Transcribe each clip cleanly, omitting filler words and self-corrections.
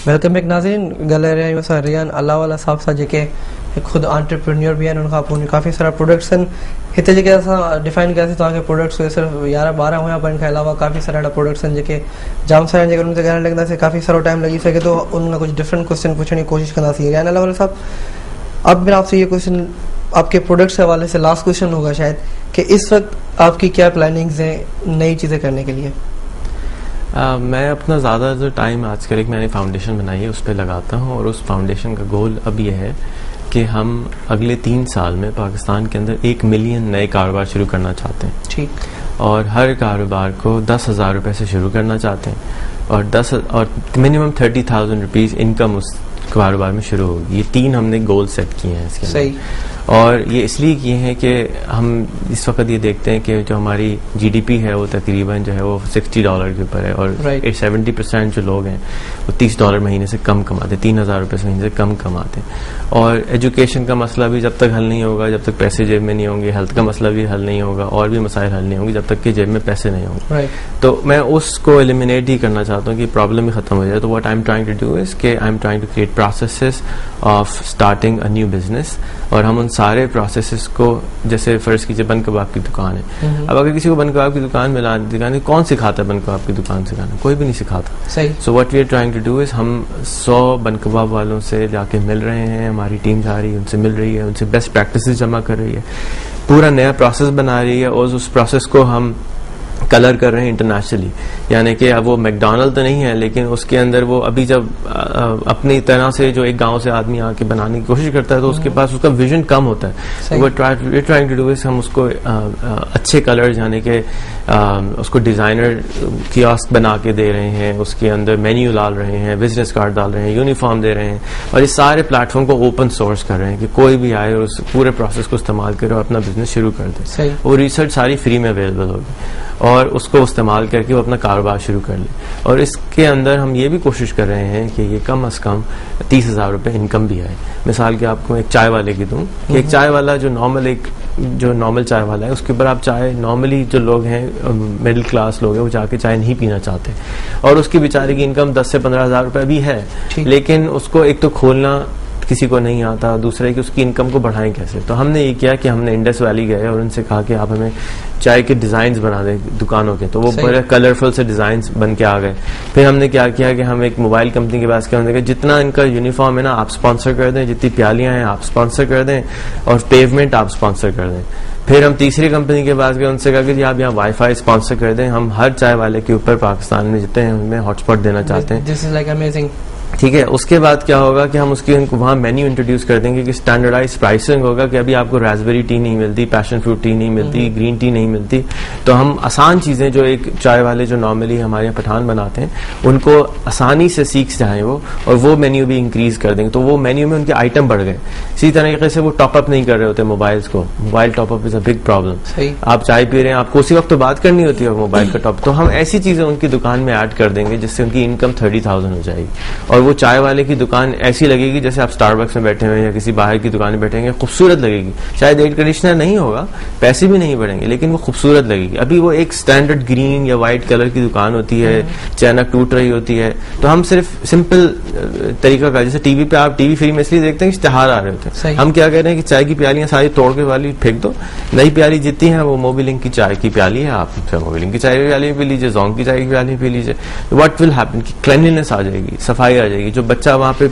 Welcome back ناظرین. گل رہے ہیں ریان اللہ والا صاحب سا جے خود آنٹرپرینیور بھی ہیں. ان کافی سارا پروڈکٹس ہیں اتنے جے ڈیفائن کیا تاکہ پروڈکٹس صرف 11-12 ہوا پر ان کے علاوہ کافی سارا پروڈکٹس ہیں جے جام سارا ان سے کہنے لگتا ہے کافی سارا ٹائم لگی سکے تو ان میں کچھ ڈفرینٹ کوشچن پوچھنے کی کوشش کرنا سی. ریان اللہ والا صاحب اب میرا آپ سے یہ کوشچن آپ کے پروڈکٹس کے حوالے سے لاسٹ کوشچن ہوگا شاید کہ اس وقت آپ کی کیا پلاننگز ہیں نئی چیزیں کرنے کے لیے؟ میں اپنا زیادہ جو ٹائم آج کل میں نے فاؤنڈیشن بنائی ہے اس پہ لگاتا ہوں, اور اس فاؤنڈیشن کا گول اب یہ ہے کہ ہم اگلے 3 سال میں پاکستان کے اندر 1 ملین نئے کاروبار شروع کرنا چاہتے ہیں. ٹھیک. اور ہر کاروبار کو 10,000 روپے سے شروع کرنا چاہتے ہیں, اور منیمم 30,000 روپیز انکم اس کاروبار میں شروع ہوگی. یہ 3 ہم نے گول سیٹ کیے ہیں اس کے. صحیح. اور یہ اس لیے کیے ہیں کہ ہم اس وقت یہ دیکھتے ہیں کہ جو ہماری جی ڈی پی ہے وہ تقریباً جو ہے وہ $60 کے اوپر ہے, اور 70% جو لوگ ہیں وہ $30 مہینے سے کم کماتے ہیں, 3,000 روپے سے مہینے سے کم کماتے ہیں. اور ایجوکیشن کا مسئلہ بھی جب تک حل نہیں ہوگا, جب تک پیسے جیب میں نہیں ہوں گے, ہیلتھ کا مسئلہ بھی حل نہیں ہوگا, اور بھی مسائل حل نہیں ہوں گے جب تک کہ جیب میں پیسے نہیں ہوں گے. تو میں اس کو ایلیمینیٹ ہی کرنا چاہتا ہوں کہ پرابلم بھی ختم ہو جائے. تو what I am trying to do is کہ I am trying to create processes of starting a new business, اور ہم ان سارے پروسیسز کو, جیسے فرض کیجیے بن کباب کی دکان ہے, اب اگر کسی کو بن کباب کی دکان میں دکان کون سکھاتا ہے بن کباب کی دکان سکھانا؟ کوئی بھی نہیں سکھاتا. So what we are trying to do is ہم 100 بن کباب والوں سے جا کے مل رہے ہیں, ہماری ٹیم جا رہی ہے, ان سے مل رہی ہے, ان سے بیسٹ پریکٹسز جمع کر رہی ہے, پورا نیا پروسیس بنا رہی ہے, اور اس پروسیس کو ہم کلر کر رہے ہیں انٹرنیشنلی. یعنی کہ اب وہ میکڈونلڈ تو نہیں ہے, لیکن اس کے اندر وہ ابھی جب اپنی طرح سے جو ایک گاؤں سے آدمی آ کے بنانے کی کوشش کرتا ہے تو اس کے پاس اس کا ویژن کم ہوتا ہے. وہ ٹرائنگ ٹو ڈو از ہم اس کو اچھے کلر یعنی کہ اس کو ڈیزائنر کیاسک بنا کے دے رہے ہیں, اس کے اندر مینیو ڈال رہے ہیں, بزنس کارڈ ڈال رہے ہیں, یونیفارم دے رہے ہیں, اور اس سارے پلیٹ فارم کو اوپن سورس کر رہے ہیں کہ کوئی بھی آئے اور اس پورے پروسیس کو استعمال کرے اور اپنا بزنس شروع کر دے. وہ ریسرچ ساری فری میں اویلیبل ہوگی, اور اس کو استعمال کر کے وہ اپنا کاروبار شروع کر لے. اور اس کے اندر ہم یہ بھی کوشش کر رہے ہیں کہ یہ کم از کم 30,000 روپے انکم بھی آئے. مثال کے آپ کو ایک چائے والے کی دوں کہ ایک چائے والا جو نارمل چائے والا ہے, اس کے اوپر آپ چائے نارملی جو لوگ ہیں مڈل کلاس لوگ ہیں وہ جا کے چائے نہیں پینا چاہتے, اور اس کی بیچارے کی انکم 10 سے 15,000 روپے بھی ہے, لیکن اس کو ایک تو کھولنا کسی کو نہیں آتا, دوسرا کہ اس کی انکم کو بڑھائیں کیسے. تو ہم نے یہ کیا کہ ہم نے انڈس ویلی گئے اور ان سے کہا کہ آپ ہمیں چائے کے ڈیزائنز بنا دیں دکانوں کے, تو وہ بڑے کلرفل سے ڈیزائنز بن کے آ گئے. پھر ہم نے کیا کیا کہ ہم ایک موبائل کمپنی کے پاس کیا, ہم نے کہا جتنا ان کا یونیفارم ہے نا آپ اسپانسر کر دیں, جتنی پیالیاں ہیں آپ اسپانسر کر دیں, اور پیومنٹ آپ اسپانسر کر دیں. پھر ہم تیسری کمپنی کے پاس گئے, ان سے کہا کہ جی آپ یہاں وائی فائی اسپانسر کر دیں, ہم ہر چائے والے کے اوپر پاکستان میں جتنے ہیں ان میں ہاٹ اسپاٹ دینا چاہتے ہیں. دس از لائک امیزنگ. ٹھیک ہے. اس کے بعد کیا ہوگا کہ ہم اس کی ان کو وہاں مینیو انٹروڈیوس کر دیں گے کہ اسٹینڈرڈائز پرائسنگ ہوگا کہ ابھی آپ کو راسبیری ٹی نہیں ملتی, پیشن فروٹ ٹی نہیں ملتی, گرین ٹی نہیں ملتی. تو ہم آسان چیزیں جو ایک چائے والے جو نارملی ہمارے یہاں پٹھان بناتے ہیں ان کو آسانی سے سیکھ جائیں وہ, اور وہ مینیو بھی انکریز کر دیں گے. تو وہ مینیو میں ان کے آئٹم بڑھ گئے. اسی طریقے سے وہ ٹاپ اپ نہیں کر رہے ہوتے موبائلس کو, mobile top up is a big problem. آپ چائے پی رہے ہیں, آپ کو اسی وقت تو بات کرنی ہوتی ہے موبائل کا ٹاپ, تو ہم ایسی چیزیں ان کی دکان میں ایڈ کر دیں گے جس سے ان کی انکم 30,000 ہو جائے گی, اور وہ چائے والے کی دکان ایسی لگے گی جیسے آپ اسٹار بکس میں بیٹھے ہوئے یا کسی باہر کی دکان میں بیٹھیں گے, خوبصورت لگے گی. شاید ایئر کنڈیشنر نہیں ہوگا, پیسے بھی نہیں بڑھیں گے, لیکن وہ خوبصورت لگے گی. ابھی وہ ایک اسٹینڈرڈ گرین یا وائٹ کلر کی دکان ہوتی ہے, چینک ٹوٹ رہی ہوتی ہے. تو ہم صرف سمپل طریقہ کا, جیسے ٹی وی پہ آپ ٹی وی فری میں اس لیے دیکھتے ہیں کہ اشتہار آ رہے ہوتے ہیں, ہم کیا کہہ رہے ہیں کہ چائے کی پیالیاں ساری توڑ کے والی پھینک دو, نئی پیالی جتنی ہے وہ موبی لنک کی چائے کی پیالی ہے, آپ موبی لنک کی چائے کی پیالی پی لیجیے, زونگ کی چائے کی پیالی پی لیجیے. واٹ ول ہیپن کہ کلینلینس آ جائے گی, صفائی آ جائے گی. جو بچہ وہاں پہ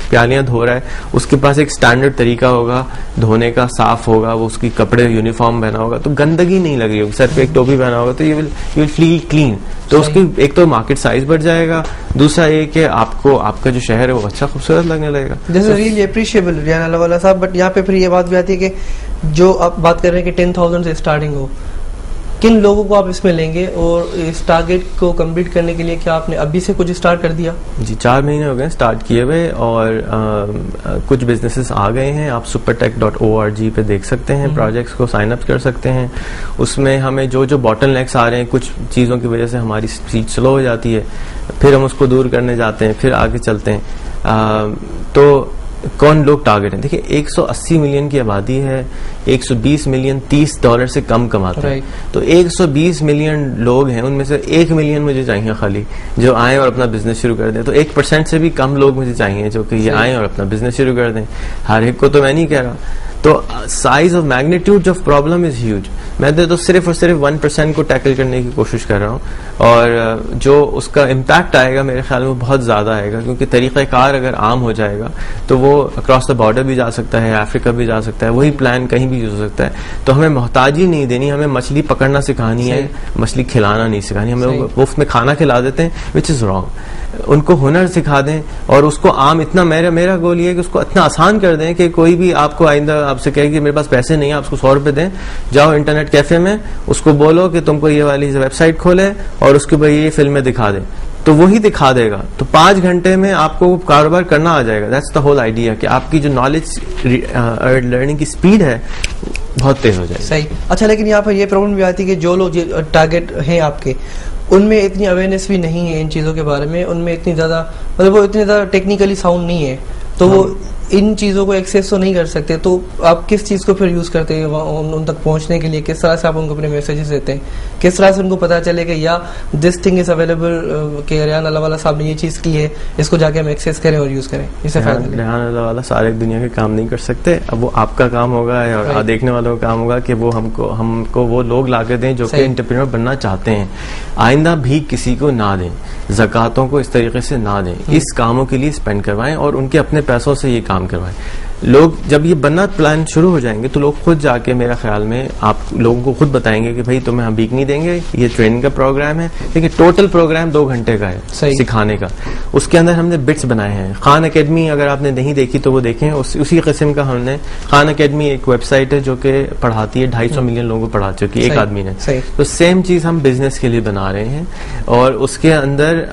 پیالیاں دھو رہا ہے اس کے پاس ایک سٹینڈرڈ طریقہ ہوگا دھونے کا, صاف ہوگا, وہ اس کی کپڑے یونیفارم پہنا ہوگا تو گندگی نہیں لگ رہی ہوگی, سر پہ ایک ٹوپی پہنا ہوگا تو یو ول فیل کلین. تو اس کی ایک تو مارکیٹ سائز بڑھ جائے گا, دوسرا یہ کہ آپ کو آپ کا جو شہر ہے وہ اچھا خوبصورت لگنے لگے گا. دس از ریئلی اپریشیبل ریان اللہ والا صاحب. بٹ یہاں پہ پھر یہ بات بھی آتی ہے کہ جو آپ بات کر رہے ہیں کہ 10,000 سے اسٹارٹنگ ہو, کن لوگوں کو آپ اس میں لیں گے, اور اس ٹارگیٹ کو کمپلیٹ کرنے کے لیے کیا آپ نے ابھی سے کچھ اسٹارٹ کر دیا؟ جی 4 مہینے ہو گئے اسٹارٹ کیے ہوئے, اور کچھ بزنسز آ گئے ہیں. آپ supertech.org پہ دیکھ سکتے ہیں, پروجیکٹس کو سائن اپ کر سکتے ہیں. اس میں ہمیں جو باٹل نیکس آ رہے ہیں, کچھ چیزوں کی وجہ سے ہماری اسپیڈ سلو ہو جاتی ہے, پھر ہم اس کو دور کرنے جاتے ہیں, پھر آگے چلتے ہیں. تو کون لوگ ٹارگیٹ ہیں. دیکھیں 180 ملین کی آبادی ہے, 120 ملین $30 سے کم کماتے ہیں, تو 120 ملین لوگ ہیں, ان میں سے 1 ملین مجھے چاہیے خالی جو آئیں اور اپنا بزنس شروع کر دیں. تو 1% سے بھی کم لوگ مجھے چاہیے جو کہ یہ آئیں اور اپنا بزنس شروع کر دیں. ہر ایک کو تو میں نہیں کہہ رہا. تو size of magnitude of problem is huge. میں تو صرف اور صرف 1% کو ٹیکل کرنے کی کوشش کر رہا ہوں, اور جو اس کا امپیکٹ آئے گا میرے خیال میں بہت زیادہ آئے گا, کیونکہ طریقہ کار اگر عام ہو جائے گا تو وہ اکراس دا بارڈر بھی جا سکتا ہے, افریقہ بھی جا سکتا ہے, وہی پلان کہیں بھی یوز ہو سکتا ہے. تو ہمیں محتاجی نہیں دینی, ہمیں مچھلی پکڑنا سکھانی ہے, مچھلی کھلانا نہیں سکھانی. ہم لوگ مفت میں کھانا کھلا دیتے ہیں, وچ از رانگ. ان کو ہنر سکھا دیں اور اس کو عام اتنا, میرا گول یہ ہے کہ اس کو اتنا آسان کر دیں کہ کوئی بھی آپ کو آئندہ آپ سے کہے کہ میرے پاس پیسے نہیں ہیں, آپ اس کو 100 روپے دیں, جاؤ انٹرنیٹ کیفے میں اس کو بولو کہ تم کو یہ والی ویب سائٹ کھولے اور اس کے اوپر یہ فلمیں دکھا دیں, تو وہی دکھا دے گا. تو 5 گھنٹے میں آپ کو کاروبار کرنا آ جائے گا. دیٹس دا ہول آئیڈیا, کہ آپ کی جو نالج لرننگ کی اسپیڈ ہے بہت تیز ہو جائے گی. صحیح. اچھا, لیکن یہاں پر یہ پرابلم بھی آتی ہے کہ جو لوگ ٹارگیٹ ہیں آپ کے, ان میں اتنی اویئرنیس بھی نہیں ہے ان چیزوں کے بارے میں, ان میں اتنی زیادہ مطلب وہ اتنے زیادہ ٹیکنیکلی ساؤنڈ نہیں ہے, تو وہ ان چیزوں کو ایکسیس تو نہیں کر سکتے. تو آپ کس چیز کو پھر یوز کرتے ہیں ان تک پہنچنے کے لیے؟ کس طرح سے آپ ان کو اپنے میسیجز دیتے ہیں؟ کس طرح سے ان کو پتا چلے کہ یا دس تھنگ از اویلیبل, کہ ریحان اللہ والا صاحب نے یہ چیز کی ہے, اس کو جا کے ہم ایکسیس کریں اور یوز کریں؟ اس سے فائدہ ریحان اللہ والا سارے دنیا کے کام نہیں کر سکتے. اب وہ آپ کا کام ہوگا اور دیکھنے والوں کا کام ہوگا کہ وہ ہم کو وہ لوگ لا کے دیں جو کہ انٹرپرینور بننا چاہتے ہیں. آئندہ بھی کسی کو نہ دیں, زکاتوں کو اس طریقے سے نہ دیں, اس کاموں کے لیے اسپینڈ کروائیں اور ان کے اپنے پیسوں سے یہ کام کروائیں. لوگ جب یہ بننا پلان شروع ہو جائیں گے تو لوگ خود جا کے, میرا خیال میں آپ لوگوں کو خود بتائیں گے کہ بھائی تمہیں ہم بیک نہیں دیں گے, یہ ٹریننگ کا پروگرام ہے. لیکن ٹوٹل پروگرام 2 گھنٹے کا ہے سکھانے کا. اس کے اندر ہم نے بٹس بنائے ہیں. خان اکیڈمی اگر آپ نے نہیں دیکھی تو وہ دیکھیں, اسی قسم کا ہم نے. خان اکیڈمی ایک ویب سائٹ ہے جو کہ پڑھاتی ہے, 250 ملین لوگوں کو پڑھا چکی ہے ایک آدمی نے. تو سیم چیز ہم بزنس کے لیے بنا رہے ہیں, اور اس کے اندر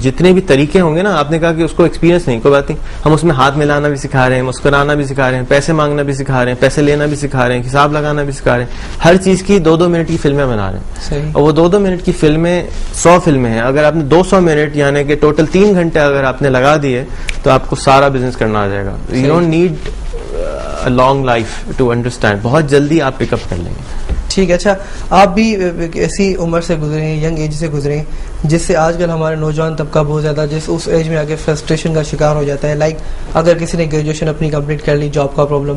جتنے بھی طریقے ہوں گے نا, آپ نے کہا کہ اس کو ایکسپیرینس نہیں, کوئی بات نہیں, ہم اس میں ہاتھ ملانا بھی سکھا رہے ہیں, مسکرانا بھی سکھا رہے ہیں, پیسے مانگنا بھی سکھا رہے ہیں, پیسے لینا بھی سکھا رہے ہیں, حساب لگانا بھی سکھا رہے ہیں. ہر چیز کی 2-2 منٹ کی فلمیں بنا رہے ہیں, اور وہ 2-2 منٹ کی فلمیں 100 فلمیں ہیں. اگر آپ نے 200 منٹ یعنی کہ ٹوٹل 3 گھنٹے اگر آپ نے لگا دیے تو آپ کو سارا بزنس کرنا آ جائے گا. You don't need a long life to understand. بہت جلدی آپ پک اپ کر لیں گے. ٹھیک ہے. اچھا, آپ بھی ایسی عمر سے گزرے ہیں, ینگ ایج سے گزرے ہیں, جس سے آج کل ہمارے نوجوان طبقہ بہت زیادہ اس ایج میں آگے فرسٹریشن کا شکار ہو جاتا ہے. لائک اگر کسی نے گریجویشن اپنی کمپلیٹ کر لی, جاب کا پرابلم,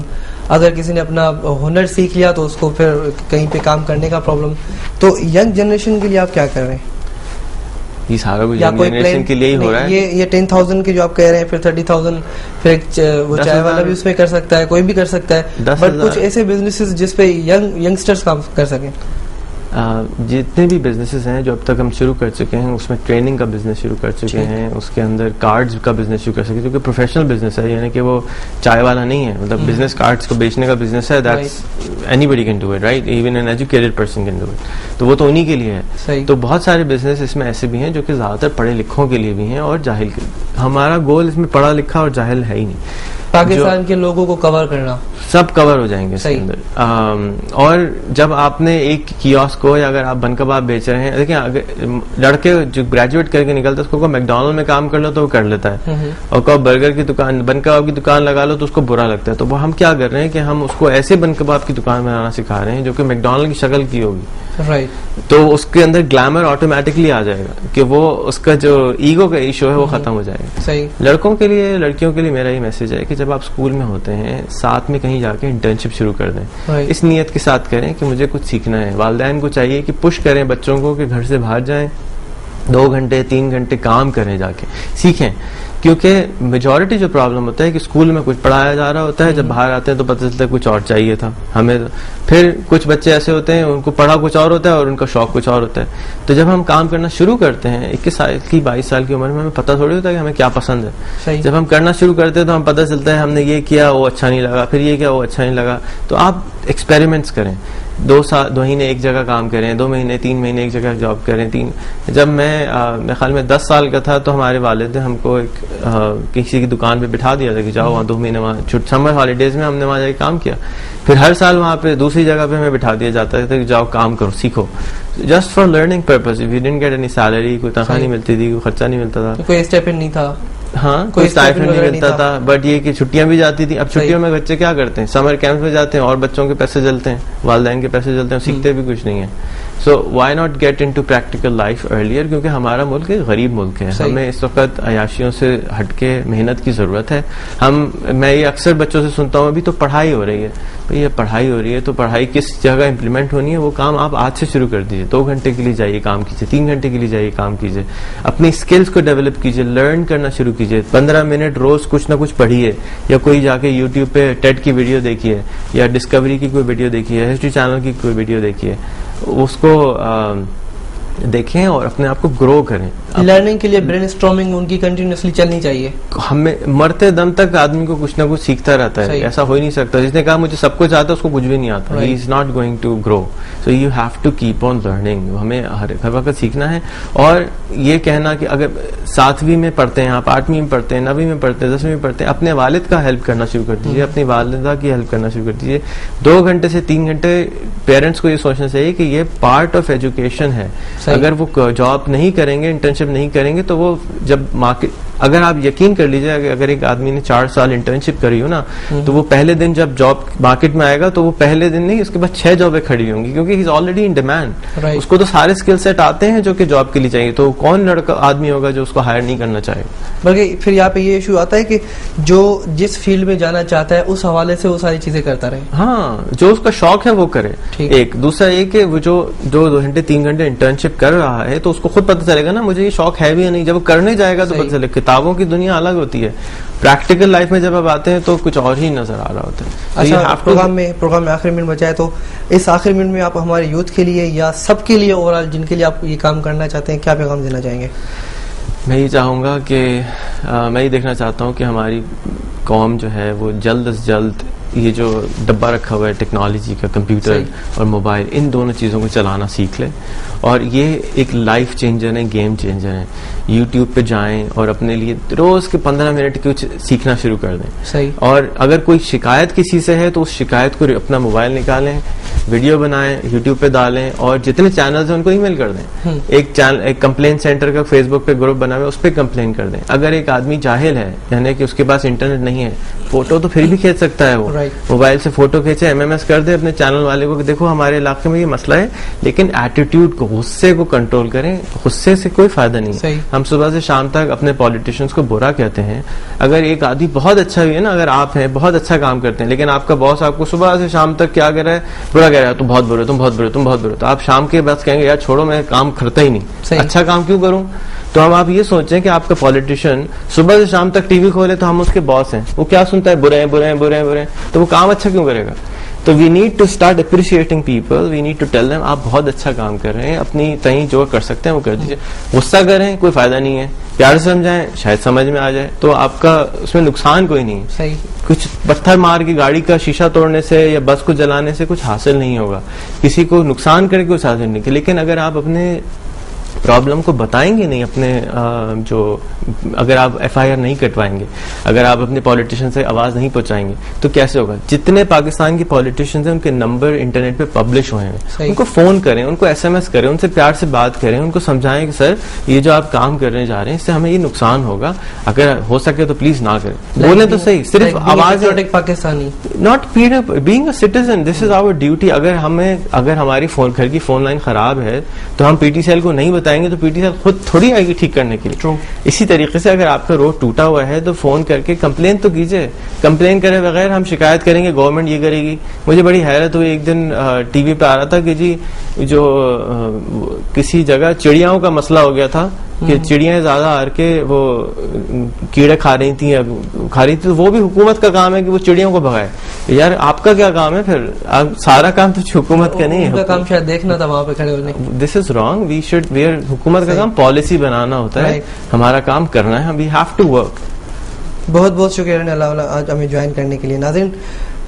اگر کسی نے اپنا ہنر سیکھ لیا تو اس کو پھر کہیں پہ کام کرنے کا پرابلم. تو ینگ جنریشن کے لیے آپ کیا کر رہے ہیں؟ یہ سارا کچھ جنریشن کے لیے ہی ہو رہا ہے. یہ 10,000 کے جو آپ کہہ رہے ہیں, پھر 30,000, پھر وہ چائے والا بھی اس میں کر سکتا ہے, کوئی بھی کر سکتا ہے, بٹ کچھ ایسے بزنسز جس پہ ینگسٹرز کام کر سکیں. جتنے بھی بزنسز ہیں جو اب تک ہم شروع کر چکے ہیں, اس میں ٹریننگ کا بزنس شروع کر چکے ہیں, اس کے اندر کارڈز کا بزنس شروع کر سکے, کیونکہ پروفیشنل بزنس ہے, یعنی کہ وہ چائے والا نہیں ہے, مطلب بزنس کارڈز کو بیچنے کا بزنس ہے. That's anybody can do it, right, even an educated person can do it. تو وہ تو انہی کے لیے ہے. تو بہت سارے بزنس اس میں ایسے بھی ہیں جو کہ زیادہ تر پڑھے لکھوں کے لیے بھی ہیں اور جاہل کے. ہمارا گول اس میں پڑھا لکھا اور جاہل ہے ہی نہیں, پاکستان کے لوگوں کو کور کرنا, سب کور ہو جائیں گے اس کے اندر. اور جب آپ نے ایک کیوسک کو, یا اگر آپ بن کباب بیچ رہے ہیں, دیکھیں اگر لڑکے جو گریجویٹ کر کے نکلتے ہیں اس کو میک ڈونلڈ میں کام کر لو تو وہ کر لیتا ہے, اور کہو برگر کی دکان, بن کباب کی دکان لگا لو تو اس کو برا لگتا ہے. تو وہ ہم کیا کر رہے ہیں کہ ہم اس کو ایسے بن کباب کی دکان بنانا سکھا رہے ہیں جو کہ میک ڈونلڈ کی شکل کی ہوگی. تو اس کے اندر گلیمر آٹومیٹکلی آ جائے گا, کہ وہ اس کا جو ایگو کا ایشو ہے وہ ختم ہو جائے گا. لڑکوں کے لیے, لڑکیوں کے لیے میرا یہ میسج ہے کہ جب آپ اسکول میں ہوتے ہیں, ساتھ میں کہیں جا کے انٹرنشپ شروع کر دیں. اس نیت کے ساتھ کریں کہ مجھے کچھ سیکھنا ہے. والدین کو چاہیے کہ پش کریں بچوں کو کہ گھر سے باہر جائیں, 2 گھنٹے 3 گھنٹے کام کریں, جا کے سیکھیں. کیونکہ میجورٹی جو پرابلم ہوتا ہے کہ اسکول میں کچھ پڑھایا جا رہا ہوتا ہے, جب باہر آتے ہیں تو پتہ چلتا ہے کچھ اور چاہیے تھا ہمیں. پھر کچھ بچے ایسے ہوتے ہیں ان کو پڑھا کچھ اور ہوتا ہے اور ان کا شوق کچھ اور ہوتا ہے. تو جب ہم کام کرنا شروع کرتے ہیں 21 سال کی 22 سال کی عمر میں, ہمیں پتہ تھوڑی ہوتا ہے کہ ہمیں کیا پسند ہے. جب ہم کرنا شروع کرتے ہیں تو ہمیں پتہ چلتا ہے ہم نے یہ کیا وہ اچھا نہیں لگا, پھر یہ کیا وہ اچھا نہیں لگا. تو آپ ایکسپیریمنٹس کریں, 2 مہینے ایک جگہ کام کریں, 2 مہینے 3 مہینے ایک جگہ جاب کریں. جب میں خیال میں 10 سال کا تھا تو ہمارے والد نے ہم کو ایک کسی کی دکان پہ بٹھا دیا تھا کہ جاؤ وہاں 2 مہینے وہاں سمر ہالیڈیز میں ہم نے وہاں جا کے کام کیا. پھر ہر سال وہاں پہ دوسری جگہ پہ ہمیں بٹھا دیا جاتا تھا کہ جاؤ کام کرو, سیکھو, just for learning purpose. We don't get any salary, کوئی تنخواہ نہیں ملتی تھی, کوئی خرچہ نہیں ملتا تھا, کوئی اسٹیپنڈ نہیں تھا, ہاں کوئی اسٹائپینڈ نہیں ملتا تھا, بٹ یہ کہ چھٹیاں بھی جاتی تھی. اب چھٹیوں میں بچے کیا کرتے ہیں, سمر کیمپ میں جاتے ہیں اور بچوں کے پیسے جلتے ہیں, والدین کے پیسے جلتے ہیں, سیکھتے بھی کچھ نہیں ہے. So why not get into practical life earlier, کیونکہ ہمارا ملک ایک غریب ملک ہے, ہمیں اس وقت عیاشیوں سے ہٹ کے محنت کی ضرورت ہے. میں یہ اکثر بچوں سے سنتا ہوں ابھی تو پڑھائی ہو رہی ہے, بھئی یہ پڑھائی ہو رہی ہے تو پڑھائی کس جگہ امپلیمنٹ ہونی ہے, وہ کام آپ آج سے شروع کر دیجیے. 2 گھنٹے کے لیے جائیے کام کیجیے, 3 گھنٹے کے لیے جائیے کام کیجیے, اپنی اسکلس کو ڈیولپ کیجیے, لرن کرنا شروع کیجیے. 15 منٹ روز کچھ نہ کچھ پڑھیے, یا کوئی جا کے یوٹیوب پہ ٹیڈ کی ویڈیو دیکھیے, یا ڈسکوری کی کوئی ویڈیو دیکھیے, ہسٹری چینل کی کوئی ویڈیو دیکھیے, اس کو دیکھیں اور اپنے آپ کو گرو کریں. لرننگ کے لیے برین اسٹارمنگ ان کی کنٹینیوسلی چلنی چاہیے. ہمیں مرتے دم تک آدمی کو کچھ نہ کچھ سیکھتا رہتا ہے, ایسا ہو ہی نہیں سکتا. جس نے کہا مجھے سب کچھ آتا ہے اس کو کچھ بھی نہیں آتا, he is not going to grow. So you have to keep on learning. ہمیں ہر وقت سیکھنا ہے. اور یہ کہنا کہ اگر 7ویں میں پڑھتے ہیں آپ, 8ویں میں پڑھتے ہیں, 9ویں میں پڑھتے ہیں, 10ویں میں پڑھتے ہیں, اپنے والد کا ہیلپ کرنا شروع کر دیجیے, اپنی والدہ کی ہیلپ کرنا شروع کر دیجیے. 2 گھنٹے سے 3 گھنٹے پیرنٹس کو یہ سوچنا چاہیے کہ یہ پارٹ آف ایجوکیشن ہے. اگر وہ جاب نہیں کریں گے, انٹرنشپ نہیں کریں گے, تو وہ جب مارکیٹ, اگر آپ یقین کر لیجیے اگر ایک آدمی نے 4 سال انٹرنشپ کری ہو نا, تو وہ پہلے دن جب جاب مارکیٹ میں آئے گا تو وہ پہلے دن نہیں, اس کے بعد 6 جابیں کھڑی ہوں گی, کیونکہ ہی از آلریڈی ان ڈیمانڈ. اس کو تو سارے اسکل سیٹ آتے ہیں جو کہ جاب کے لیے چاہیے, تو کون لڑکا آدمی ہوگا جو اس کو ہائر نہیں کرنا چاہے. بلکہ پھر یہاں پہ یہ ایشو آتا ہے کہ جو جس فیلڈ میں جانا چاہتا ہے اس حوالے سے وہ ساری چیزیں کرتا رہے. ہاں, جو اس کا شوق ہے وہ کرے. ایک دوسرا یہ کہ وہ جو 2 گھنٹے 3 گھنٹے انٹرنشپ کر رہا ہے تو اس کو خود پتہ چلے گا نا مجھے یہ شوق ہے بھی یا نہیں. جب وہ کرنے جائے گا تو پتہ چلے. کتابوں کی دنیا الگ ہوتی ہے, پریکٹیکل لائف میں جب آپ آتے ہیں تو کچھ اور ہی نظر آ رہا ہوتا ہے. اچھا, پروگرام میں آخری منٹ بچا ہے, تو اس آخری منٹ میں آپ ہمارے یوتھ کے لیے یا سب کے لیے اوور آل جن کے لیے آپ یہ کام کرنا چاہتے ہیں کیا پیغام دینا چاہیں گے؟ میں یہ چاہوں گا کہ میں یہ دیکھنا چاہتا ہوں کہ ہماری قوم جو ہے وہ جلد از جلد یہ جو ڈبہ رکھا ہوا ہے ٹیکنالوجی کا, کمپیوٹر اور موبائل, ان دونوں چیزوں کو چلانا سیکھ لے. اور یہ ایک لائف چینجر ہے, گیم چینجر ہے. یوٹیوب پہ جائیں اور اپنے لیے روز کے 15 منٹ کچھ سیکھنا شروع کر دیں. اور اگر کوئی شکایت کسی سے ہے تو اس شکایت کو اپنا موبائل نکالیں, ویڈیو بنائیں, یوٹیوب پہ ڈالیں, اور جتنے چینلز ہیں ان کو ای میل کر دیں. ایک کمپلین سینٹر کا فیس بک پہ گروپ بنا ہوا ہے, اس پہ کمپلین کر دیں. اگر ایک آدمی جاہل ہے, یعنی کہ اس کے پاس انٹرنیٹ نہیں ہے, فوٹو تو پھر بھی کھینچ سکتا ہے, وہ موبائل سے فوٹو کھینچے, MMS کر دے اپنے چینل والے کو کہ دیکھو ہمارے علاقے میں یہ مسئلہ ہے, لیکن ایٹیٹیوڈ کو, غصے کو کنٹرول کریں. غصے سے کوئی فائدہ نہیں ہے. ہم صبح سے شام تک اپنے پولیٹیشنز کو برا کہتے ہیں. اگر ایک آدمی بہت اچھا بھی ہے نا, اگر آپ ہیں بہت اچھا کام کرتے ہیں, لیکن آپ کا باس آپ کو صبح سے شام تک کیا کر رہا ہے, برا کہہ رہا ہے, تم بہت برے, تم بہت برے, تم بہت برے, تو آپ شام کے بعد کہیں گے یار چھوڑو میں کام کرتا ہی نہیں, اچھا کام کیوں کروں. تو ہم آپ یہ سوچیں کہ آپ کا پولیٹیشین صبح سے شام تک ٹی وی کھولے تو ہم اس کے باس ہیں, وہ کیا سنتا ہے, برے ہیں برے ہیں برے ہیں برے ہیں, تو وہ کام اچھا کیوں کرے گا. تو we need to start appreciating people, we need to tell them آپ بہت اچھا کام کر رہے ہیں, اپنی تئیں جو کر سکتے ہیں وہ کر دیجیے. غصہ کریں کوئی فائدہ نہیں ہے, پیار سے سمجھائیں شاید سمجھ میں آ جائے, تو آپ کا اس میں نقصان کوئی نہیں ہے. کچھ پتھر مار کے گاڑی کا شیشہ توڑنے سے یا بس کو جلانے سے کچھ حاصل نہیں ہوگا, کسی کو نقصان کر کے کچھ حاصل نہیں. لیکن اگر آپ اپنے پرابلم کو بتائیں گے نہیں, اپنے جو اگر آپ FIR نہیں کٹوائیں گے, اگر آپ اپنے پولیٹیشین سے آواز نہیں پہنچائیں گے تو کیسے ہوگا. جتنے پاکستان کے پولیٹیشینز ہیں ان کے نمبر انٹرنیٹ پہ پبلش ہوئے ہیں, ان کو فون کریں, ان کو SMS کریں, ان سے پیار سے بات کریں, ان کو سمجھائیں کہ سر یہ جو آپ کام کرنے جا رہے ہیں اس سے ہمیں یہ نقصان ہوگا, اگر ہو سکے تو پلیز نہ کریں. بولیں تو صحیح, صرف آواز Pakistani, not being a citizen, this is our duty. اگر ہماری گھر کی فون لائن خراب ہے تو ہم PT سیل کو نہیں بتائیں گے تو PT سیل خود تھوڑی آئے گی ٹھیک کرنے کے لیے. اسی طریقے سے اگر آپ کا روڈ ٹوٹا ہوا ہے تو فون کر کے کمپلین تو کیجیے. کمپلین کرے بغیر ہم شکایت کریں گے گورنمنٹ یہ کرے گی. مجھے بڑی حیرت ہوئی, ایک دن ٹی وی پہ آ رہا تھا کہ جی جو کسی جگہ چڑیاؤں کا مسئلہ ہو گیا تھا کہ چڑیاں زیادہ آ کے وہ کیڑے کھا رہی تھیں, تو وہ بھی حکومت کا کام ہے کہ وہ چڑیوں کو بھگائے. یار آپ کا کیا کام ہے پھر, سارا کام تو حکومت کا نہیں ہے, کام شاید دیکھنا تھا وہاں پہ کھڑے ہونے. This is wrong, we should where, حکومت کا کام پالیسی بنانا ہوتا ہے, ہمارا کام کرنا ہے, وی ہیو ٹو ورک. بہت بہت شکریہ اللہ آج ہمیں جوائن کرنے کے لیے. ناظرین